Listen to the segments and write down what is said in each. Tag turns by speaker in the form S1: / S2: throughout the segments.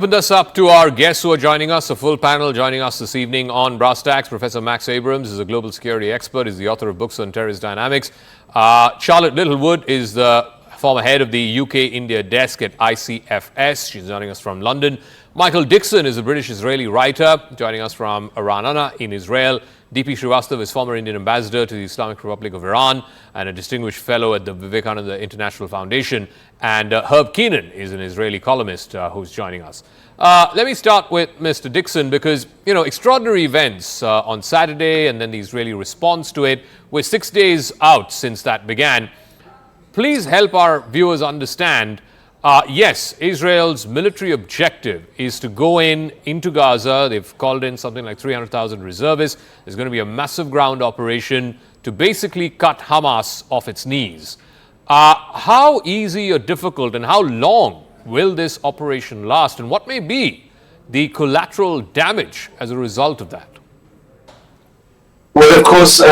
S1: Opened us up to our guests who are joining us, a full panel joining us this evening on Brass Tacks. Professor Max Abrams is a global security expert. He's the author of books on terrorist dynamics. Charlotte Littlewood is the former head of the UK-India desk at ICFS. She's joining us from London. Michael Dickson is a British-Israeli writer joining us from Ra'anana in Israel. D.P. Srivastava is former Indian ambassador to the Islamic Republic of Iran and a distinguished fellow at the Vivekananda International Foundation. And Herb Keinon is an Israeli columnist who's joining us. Let me start with Mr. Dickson because, extraordinary events on Saturday and then the Israeli response to it. We're 6 days out since that began. Please help our viewers understand. Yes, Israel's military objective is to go into Gaza. They've called in something like 300,000 reservists. There's going to be a massive ground operation to basically cut Hamas off its knees. How easy or difficult and how long will this operation last? And what may be the collateral damage as a result of that?
S2: Well, of course,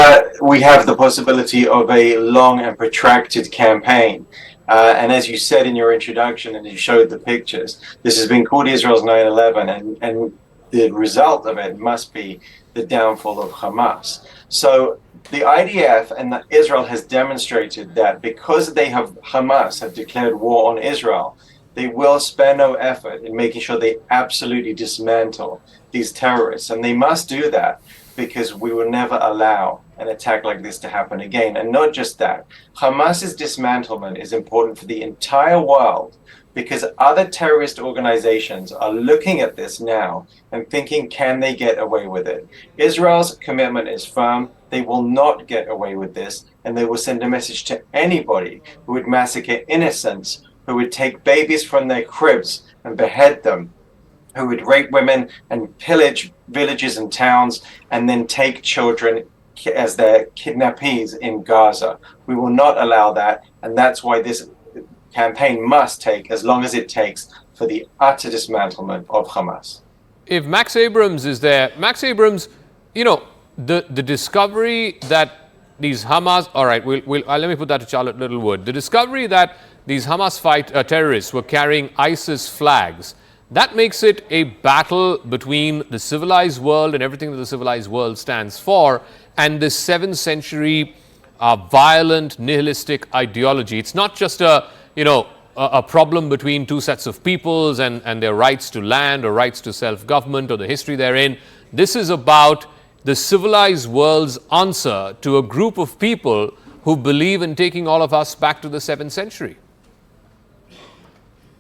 S2: we have the possibility of a long and protracted campaign. And as you said in your introduction and you showed the pictures, this has been called Israel's 9/11, and the result of it must be the downfall of Hamas. So the IDF and Israel has demonstrated that because Hamas have declared war on Israel, they will spare no effort in making sure they absolutely dismantle these terrorists. And they must do that because we will never allow an attack like this to happen again. And not just that, Hamas's dismantlement is important for the entire world because other terrorist organizations are looking at this now and thinking, can they get away with it? Israel's commitment is firm. They will not get away with this, and they will send a message to anybody who would massacre innocents, who would take babies from their cribs and behead them, who would rape women and pillage villages and towns, and then take children as their kidnappees in Gaza. We will not allow that, and that's why this campaign must take as long as it takes for the utter dismantlement of Hamas.
S1: If Max Abrams is there, Max Abrams, the discovery that these Hamas, all right, let me put that to Charlotte Littlewood. The discovery that these Hamas terrorists were carrying ISIS flags, that makes it a battle between the civilized world and everything that the civilized world stands for and the 7th century violent nihilistic ideology. It's not just a problem between two sets of peoples and their rights to land or rights to self-government or the history therein. This is about the civilized world's answer to a group of people who believe in taking all of us back to the 7th century.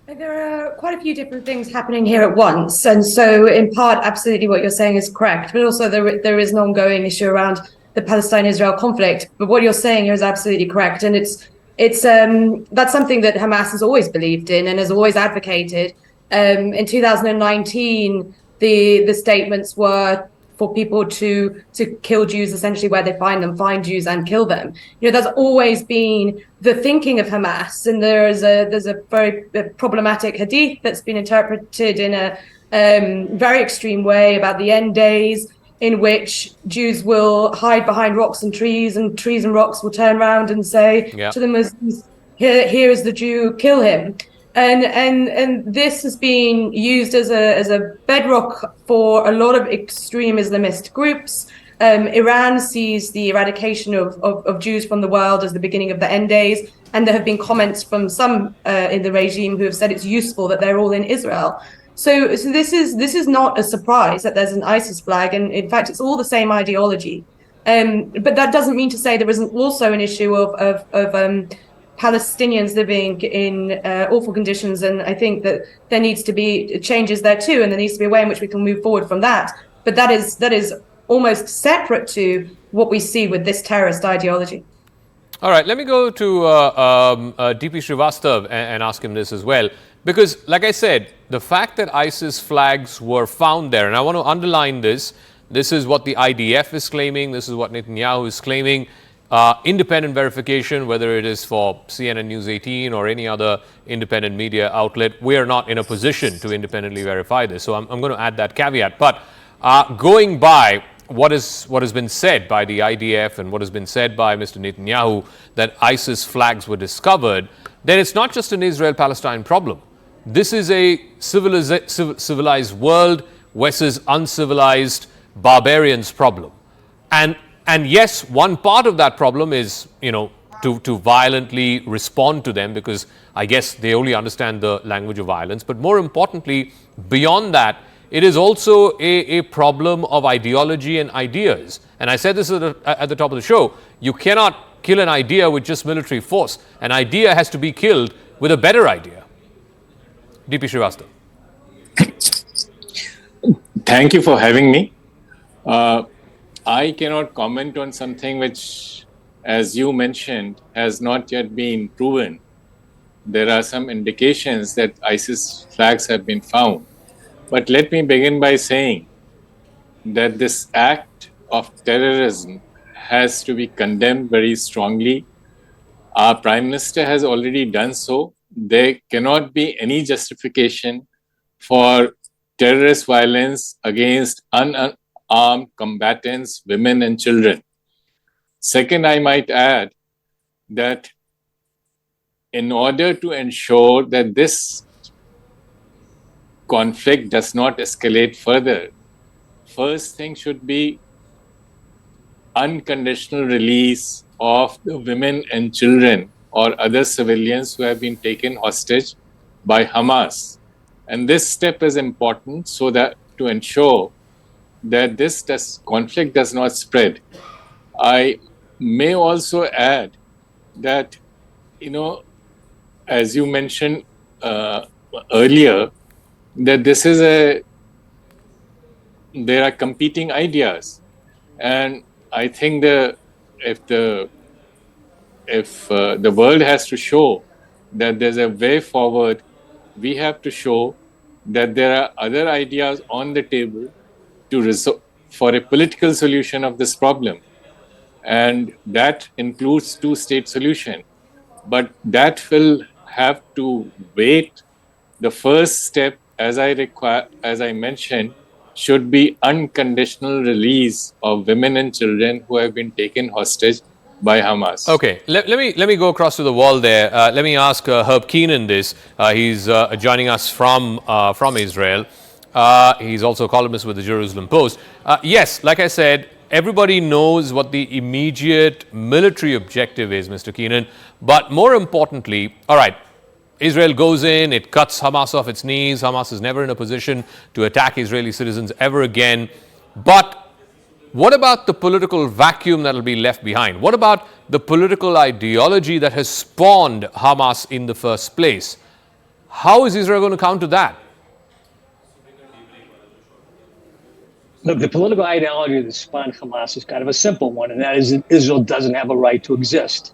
S3: There are quite a few different things happening here at once. And so in part, absolutely what you're saying is correct. But also there is an ongoing issue around the Palestine-Israel conflict. But what you're saying here is absolutely correct. And that's something that Hamas has always believed in and has always advocated. In 2019, the statements were for people to kill Jews essentially where they find them, find Jews and kill them. That's always been the thinking of Hamas. And there's a very problematic hadith that's been interpreted in a very extreme way about the end days, in which Jews will hide behind rocks and trees and rocks will turn around and say to the Muslims, here is the Jew, kill him. And this has been used as a bedrock for a lot of extreme Islamist groups. Iran sees the eradication of Jews from the world as the beginning of the end days, and there have been comments from some in the regime who have said it's useful that they're all in Israel. So this is not a surprise that there's an ISIS flag, and in fact it's all the same ideology. But that doesn't mean to say there isn't also an issue of Palestinians living in awful conditions, and I think that there needs to be changes there too, and there needs to be a way in which we can move forward from that. But that is almost separate to what we see with this terrorist ideology.
S1: All right, let me go to D.P. Srivastava and ask him this as well, because like I said, the fact that ISIS flags were found there, and I want to underline this is what the IDF is claiming, this is what Netanyahu is claiming. Independent verification, whether it is for CNN News 18 or any other independent media outlet, we are not in a position to independently verify this. So I'm going to add that caveat. But going by what has been said by the IDF and what has been said by Mr. Netanyahu, that ISIS flags were discovered, then it's not just an Israel-Palestine problem. this is a civilized world versus uncivilized barbarians problem. And yes, one part of that problem is, to violently respond to them, because I guess they only understand the language of violence. But more importantly, beyond that, it is also a problem of ideology and ideas. And I said this at the top of the show, you cannot kill an idea with just military force. An idea has to be killed with a better idea. DP Srivastava.
S4: Thank you for having me. I cannot comment on something which, as you mentioned, has not yet been proven. There are some indications that ISIS flags have been found. But let me begin by saying that this act of terrorism has to be condemned very strongly. Our Prime Minister has already done so. There cannot be any justification for terrorist violence against unarmed combatants, women and children. Second, I might add that in order to ensure that this conflict does not escalate further, first thing should be unconditional release of the women and children or other civilians who have been taken hostage by Hamas. And this step is important so that to ensure that this conflict does not spread. I may also add that, as you mentioned earlier, that there are competing ideas. And I think if the world has to show that there's a way forward, we have to show that there are other ideas on the table for a political solution of this problem. And that includes two-state solution. But that will have to wait. The first step, as I mentioned, should be unconditional release of women and children who have been taken hostage by Hamas.
S1: Okay, let me go across to the wall there. Let me ask Herb Keinon this. He's joining us from Israel. He's also a columnist with the Jerusalem Post. Yes, like I said, everybody knows what the immediate military objective is, Mr. Keinon. But more importantly, all right, Israel goes in, it cuts Hamas off its knees. Hamas is never in a position to attack Israeli citizens ever again. But what about the political vacuum that will be left behind? What about the political ideology that has spawned Hamas in the first place? How is Israel going to counter that?
S5: Look, the political ideology that spawned Hamas is kind of a simple one, and that is that Israel doesn't have a right to exist.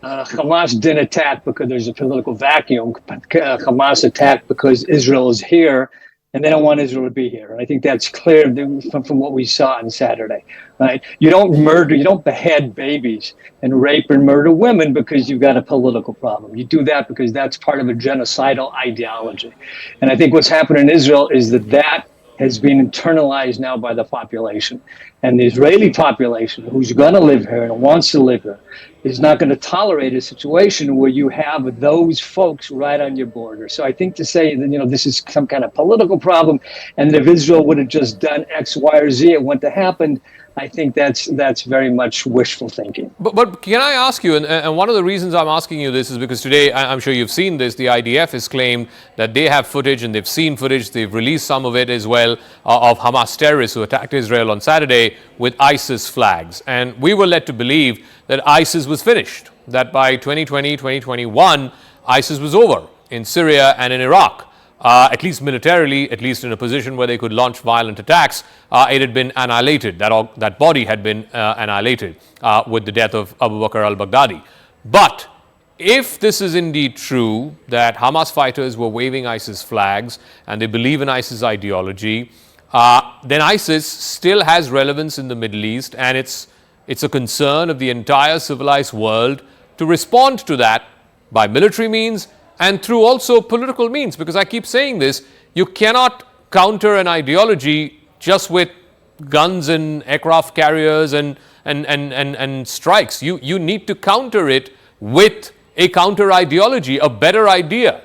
S5: Hamas didn't attack because there's a political vacuum. Hamas attacked because Israel is here, and they don't want Israel to be here. And I think that's clear from what we saw on Saturday. Right? You don't behead babies and rape and murder women because you've got a political problem. You do that because that's part of a genocidal ideology. And I think what's happened in Israel is that has been internalized now by the population. And the Israeli population, who's going to live here and wants to live here, is not going to tolerate a situation where you have those folks right on your border. So I think to say that, this is some kind of political problem, and that if Israel would have just done X, Y, or Z, it wouldn't have happened, I think that's very much wishful thinking.
S1: But can I ask you, and one of the reasons I'm asking you this is because today, I'm sure you've seen this, the IDF has claimed that they have footage and they've seen footage, they've released some of it as well, of Hamas terrorists who attacked Israel on Saturday with ISIS flags. And we were led to believe that ISIS was finished, that by 2020, 2021, ISIS was over in Syria and in Iraq. At least militarily, at least in a position where they could launch violent attacks, it had been annihilated. That body had been annihilated with the death of Abu Bakr al-Baghdadi. But if this is indeed true, that Hamas fighters were waving ISIS flags and they believe in ISIS ideology, then ISIS still has relevance in the Middle East, and it's a concern of the entire civilized world to respond to that by military means and through also political means, because I keep saying this, you cannot counter an ideology just with guns and aircraft carriers and strikes. You need to counter it with a counter ideology, a better idea.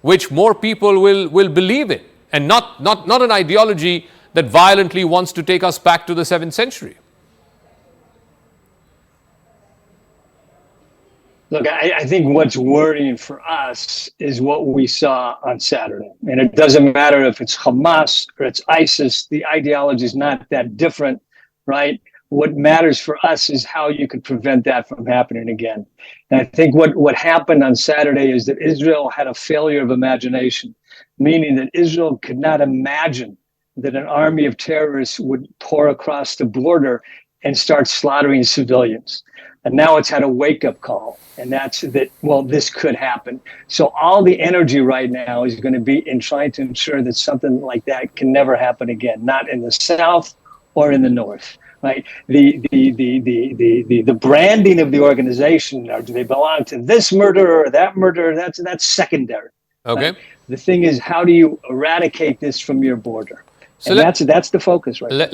S1: which more people will believe in, and not an ideology that violently wants to take us back to the 7th century.
S5: Look, I think what's worrying for us is what we saw on Saturday. And it doesn't matter if it's Hamas or it's ISIS, the ideology is not that different, right? What matters for us is how you could prevent that from happening again. And I think what happened on Saturday is that Israel had a failure of imagination, meaning that Israel could not imagine that an army of terrorists would pour across the border and start slaughtering civilians. And now it's had a wake-up call, and that's that, well, this could happen. So all the energy right now is going to be in trying to ensure that something like that can never happen again, not in the South or in the North, right? The branding of the organization, or do they belong to this murderer or that murderer, that's secondary.
S1: Okay.
S5: Right? The thing is, how do you eradicate this from your border? So that's the focus right now.
S1: Let